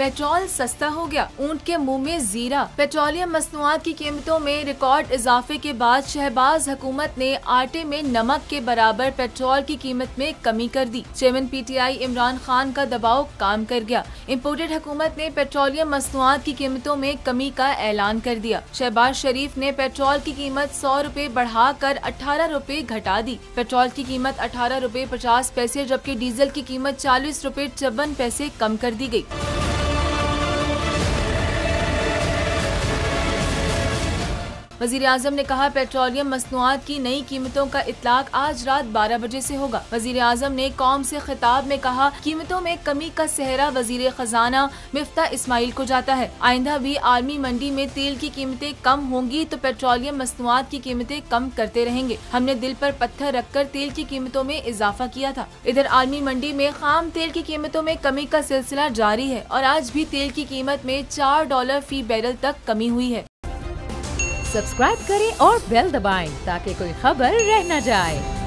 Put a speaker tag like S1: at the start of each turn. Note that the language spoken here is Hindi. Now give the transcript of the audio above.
S1: पेट्रोल सस्ता हो गया, ऊंट के मुंह में जीरा। पेट्रोलियम मसनूआत की कीमतों में रिकॉर्ड इजाफे के बाद शहबाज हुकूमत ने आटे में नमक के बराबर पेट्रोल की कीमत में कमी कर दी। चेयरमैन PTI इमरान खान का दबाव काम कर गया। इम्पोर्टेड हुकूमत ने पेट्रोलियम मसनूआत की कीमतों में कमी का ऐलान कर दिया। शहबाज शरीफ ने पेट्रोल की कीमत 100 रुपए बढ़ाकर 18 रुपए घटा दी। पेट्रोल की कीमत 18 रुपए 50 पैसे जबकि डीजल की कीमत 40 रुपए 54 पैसे कम कर दी गई। वजीर आजम ने कहा, पेट्रोलियम मसनूआत की नई कीमतों का इतलाक आज रात 12 बजे से होगा। वजीर आजम ने कौम से खिताब में कहा, कीमतों में कमी का सेहरा वजीर खजाना मिफ्ता इस्माइल को जाता है। आइंदा भी आलमी मंडी में तेल की कीमतें कम होंगी तो पेट्रोलियम मसनूआत की कीमतें कम करते रहेंगे। हमने दिल पर पत्थर रखकर तेल की कीमतों में इजाफा किया था। इधर आलमी मंडी में खाम तेल की कीमतों में कमी का सिलसिला जारी है और आज भी तेल की कीमत में $4 फी बैरल तक कमी हुई है।
S2: सब्सक्राइब करें और बेल दबाएं ताकि कोई खबर रह न जाए।